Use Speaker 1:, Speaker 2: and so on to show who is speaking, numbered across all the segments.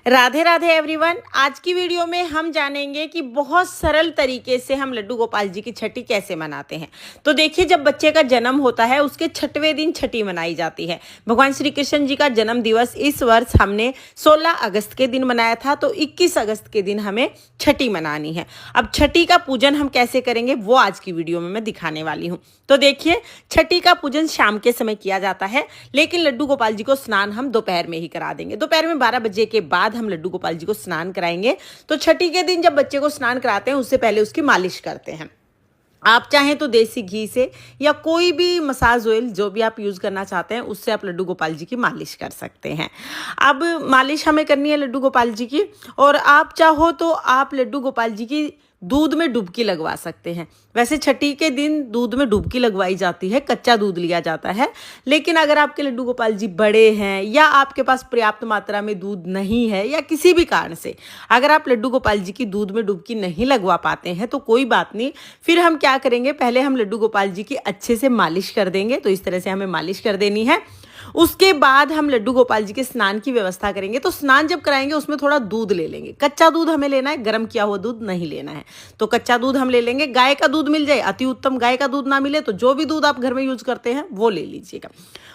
Speaker 1: Radhe Radhe everyone. आज की video में हम जानेंगे कि बहुत सरल तरीके से हम लड्डू गोपाल जी की छठी कैसे मनाते हैं। तो देखिए, जब बच्चे का जन्म होता है उसके छठवें दिन छठी मनाई जाती है। भगवान श्री कृष्ण जी का जन्म दिवस इस वर्ष हमने 16 अगस्त के दिन मनाया था, तो 21 अगस्त के दिन हमें छठी मनानी है। अब छठी का पूजन हम कैसे करेंगे वो आज की वीडियो में मैं दिखाने वाली हूँ। तो देखिए, छठी का पूजन शाम के समय किया जाता है, लेकिन लड्डू गोपाल जी को स्नान हम दोपहर में ही करा देंगे। दोपहर में 12 बजे के बाद हम लड्डू गोपाल जी को स्नान कराएंगे। तो छठी के दिन जब बच्चे को स्नान कराते हैं उससे पहले उसकी मालिश करते हैं। आप चाहें तो देसी घी से या कोई भी मसाज ऑयल जो भी आप यूज़ करना चाहते हैं उससे आप लड्डू गोपाल जी की मालिश कर सकते हैं। अब मालिश हमें करनी है लड्डू गोपाल जी की, और आप चाहो तो आप लड्डू गोपाल जी की दूध में डुबकी लगवा सकते हैं। वैसे छठी के दिन दूध में डुबकी लगवाई जाती है, कच्चा दूध लिया जाता है। लेकिन अगर आपके लड्डू गोपाल जी बड़े हैं या आपके पास पर्याप्त मात्रा में दूध नहीं है या किसी भी कारण से अगर आप लड्डू गोपाल जी की दूध में डुबकी नहीं लगवा पाते हैं तो कोई बात नहीं। फिर हम क्या करेंगे, पहले हम लड्डू गोपाल जी की अच्छे से मालिश कर देंगे। तो इस तरह से हमें मालिश कर देनी है। उसके बाद हम लड्डू गोपाल जी के स्नान की व्यवस्था करेंगे। तो स्नान जब कराएंगे उसमें थोड़ा दूध ले लेंगे। कच्चा दूध हमें लेना है, गर्म किया हुआ दूध नहीं लेना है। तो कच्चा दूध हम ले लेंगे। गाय का दूध मिल जाए अति उत्तम, गाय का दूध ना मिले तो जो भी दूध आप घर में यूज करते हैं वो ले लीजिएगा।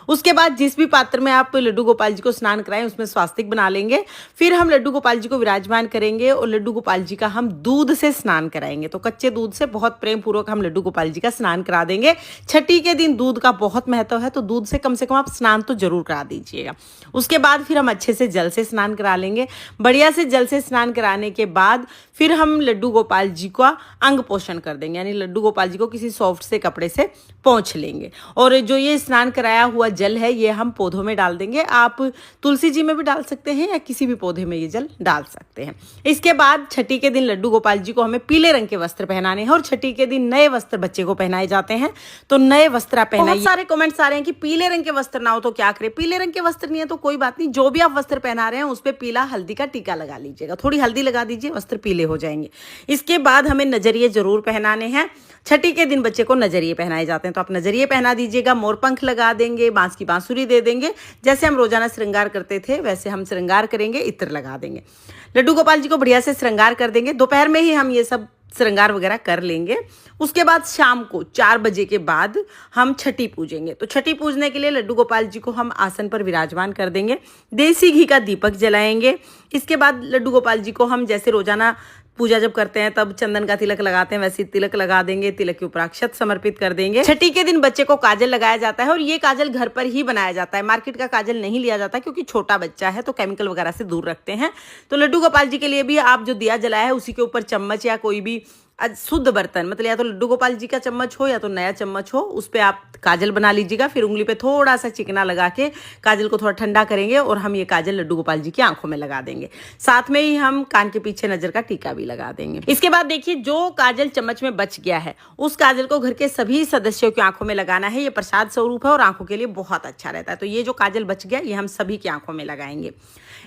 Speaker 1: उसके बाद जिस भी पात्र में आप लड्डू गोपाल जी को स्नान कराएं उसमें स्वास्तिक बना लेंगे। फिर हम लड्डू गोपाल जी को विराजमान करेंगे और लड्डू गोपाल जी का हम दूध से स्नान कराएंगे। तो कच्चे दूध से बहुत प्रेम पूर्वक हम लड्डू गोपाल जी का स्नान करा देंगे। छठी के दिन दूध का बहुत महत्व है, तो दूध से कम आप स्नान तो जरूर करा दीजिएगा। उसके बाद फिर हम अच्छे से जल से स्नान करा लेंगे। बढ़िया से जल से स्नान कराने के बाद फिर हम लड्डू गोपाल जी का अंग पोषण कर देंगे, यानी लड्डू गोपाल जी को किसी सॉफ्ट से कपड़े से पोंछ लेंगे। और जो ये स्नान कराया हुआ जल है ये हम पौधों में डाल देंगे। आप तुलसी जी में भी डाल सकते हैं या किसी भी पौधे में ये जल डाल सकते हैं। इसके बाद छठी के दिन लड्डू गोपाल जी को हमें पीले रंग के वस्त्र पहनाने हैं, और छठी के दिन नए वस्त्र बच्चे को पहनाए जाते हैं। तो नए वस्त्र पहनाइए। बहुत सारे कमेंट्स आ रहे हैं कि पीले रंग के वस्त्र ना हो तो क्या करें। पीले रंग के वस्त्र नहीं है तो कोई बात नहीं, जो भी आप वस्त्र पहना रहे हैं उस पे पीला हल्दी का टीका लगा लीजिएगा। थोड़ी हल्दी लगा दीजिए, वस्त्र पीले हो जाएंगे। इसके बाद हमें नजरिए जरूर पहनाने हैं। छठी के दिन बच्चे को नजरिए पहनाए जाते हैं, तो आप नजरिए पहना दीजिएगा। मोरपंख लगा देंगे, बांस की बांसुरी दे देंगे। जैसे हम रोजाना श्रृंगार करते थे वैसे हम श्रृंगार करेंगे, इत्र लगा देंगे। लड्डू गोपाल जी को बढ़िया से श्रृंगार कर देंगे। दोपहर में ही हम ये सब श्रृंगार वगैरह कर लेंगे। उसके बाद शाम को 4 बजे के बाद हम छठी पूजेंगे। तो छठी पूजने के लिए लड्डू गोपाल जी को हम आसन पर विराजमान कर देंगे। देसी घी का दीपक जलाएंगे। इसके बाद लड्डू गोपाल जी को हम जैसे रोजाना पूजा जब करते हैं तब चंदन का तिलक लगाते हैं वैसे तिलक लगा देंगे। तिलक के ऊपर अक्षत समर्पित कर देंगे। छठी के दिन बच्चे को काजल लगाया जाता है, और ये काजल घर पर ही बनाया जाता है। मार्केट का काजल नहीं लिया जाता क्योंकि छोटा बच्चा है तो केमिकल वगैरह से दूर रखते हैं। तो लड्डू गोपाल जी के लिए भी आप जो दिया जलाया है उसी के ऊपर चम्मच या कोई भी शुद्ध बर्तन, मतलब या तो लड्डू गोपाल जी का चम्मच हो या तो नया चम्मच हो, उस पे आप काजल बना लीजिएगा। फिर उंगली पे थोड़ा सा चिकना लगा के काजल को थोड़ा ठंडा करेंगे और हम ये काजल लड्डू गोपाल जी की आंखों में लगा देंगे। साथ में ही हम कान के पीछे नजर का टीका भी लगा देंगे। इसके बाद देखिए, जो काजल चम्मच में बच गया है उस काजल को घर के सभी सदस्यों की आंखों में लगाना है। ये प्रसाद स्वरूप है और आंखों के लिए बहुत अच्छा रहता है। तो ये जो काजल बच गया ये हम सभी की आंखों में लगाएंगे।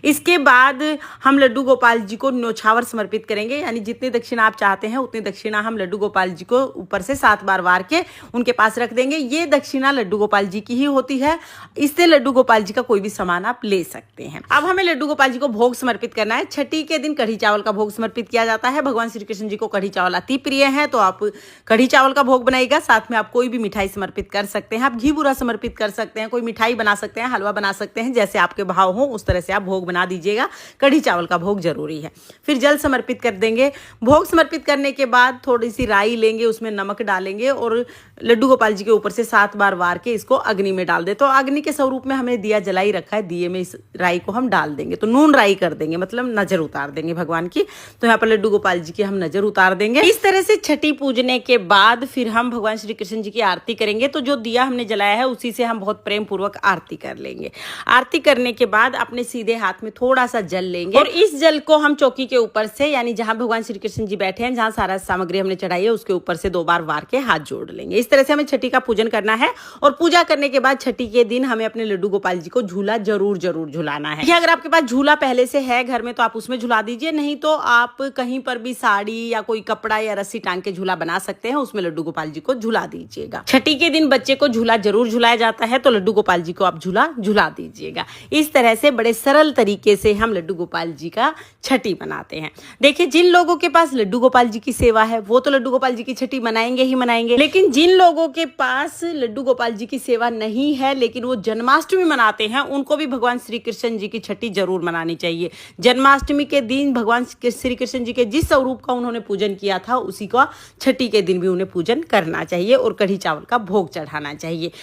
Speaker 1: इसके बाद हम लड्डू गोपाल जी को न्योछावर समर्पित करेंगे, यानी जितनी दक्षिणा आप चाहते हैं उतनी दक्षिणा हम लड्डू गोपाल जी को ऊपर से 7 बार वार के उनके पास रख देंगे। ये दक्षिणा लड्डू गोपाल जी की ही होती है। इससे लड्डू गोपाल जी का कोई भी सामान आप ले सकते हैं। अब हमें लड्डू गोपाल जी को भोग समर्पित करना है। छठी के दिन कढ़ी चावल का भोग समर्पित किया जाता है। भगवान श्री कृष्ण जी को कढ़ी चावल अति प्रिय है, तो आप कढ़ी चावल का भोग बनाइएगा। साथ में आप कोई भी मिठाई समर्पित कर सकते हैं। आप घी बूरा समर्पित कर सकते हैं, कोई मिठाई बना सकते हैं, हलवा बना सकते हैं, जैसे आपके भाव हो उस तरह से आप भोग बना दीजिएगा। कढ़ी चावल का भोग जरूरी है। फिर जल समर्पित कर देंगे। भोग समर्पित करने के बाद थोड़ी सी राई लेंगे, उसमें नमक डालेंगे और लड्डू गोपाल जी के ऊपर से 7 बार वार के इसको अग्नि में डाल दे। तो अग्नि के स्वरूप में हमने दिया जलाई रखा है, दिए में इस राई को हम डाल देंगे। तो नून राई कर देंगे, मतलब नजर उतार देंगे भगवान की। तो यहाँ पर लड्डू गोपाल जी की हम नजर उतार देंगे। इस तरह से छठी पूजने के बाद फिर हम भगवान श्री कृष्ण जी की आरती करेंगे। तो जो दिया हमने जलाया है उसी से हम बहुत प्रेम पूर्वक आरती कर लेंगे। आरती करने के बाद अपने सीधे हाथ में थोड़ा सा जल लेंगे और इस जल को हम चौकी के ऊपर से, यानी जहां भगवान श्री कृष्ण जी बैठे हैं, जहां सारा सामग्री हमने चढ़ाई है उसके ऊपर से 2 बार वार के हाथ जोड़ लेंगे। इस तरह से हमें छठी का पूजन करना है। और पूजा करने के बाद छठी के दिन हमें अपने लड्डू गोपाल जी को झूला जरूर झुलाना है। अगर आपके पास झूला पहले से है घर में तो आप उसमें झुला दीजिए, नहीं तो आप कहीं पर भी साड़ी या कोई कपड़ा या रस्सी टांग के झूला बना सकते हैं, उसमें लड्डू गोपाल जी को झुला दीजिएगा। छठी के दिन बच्चे को झूला जरूर झुलाया जाता है, तो लड्डू गोपाल जी को आप झूला झुला दीजिएगा। इस तरह से बड़े सरल तरीके तरीके से हम लड्डू गोपाल जी का छठी मनाते हैं। देखिए, जिन लोगों के पास लड्डू गोपाल जी की सेवा है वो तो लड्डू गोपाल जी की छठी मनाएंगे ही मनाएंगे, लेकिन जिन लोगों के पास लड्डू गोपाल जी की सेवा नहीं है लेकिन वो जन्माष्टमी मनाते हैं, उनको भी भगवान श्री कृष्ण जी की छठी जरूर मनानी चाहिए। जन्माष्टमी के दिन भगवान श्री कृष्ण जी के जिस स्वरूप का उन्होंने पूजन किया था उसी का छठी के दिन भी उन्हें पूजन करना चाहिए और कढ़ी चावल का भोग चढ़ाना चाहिए।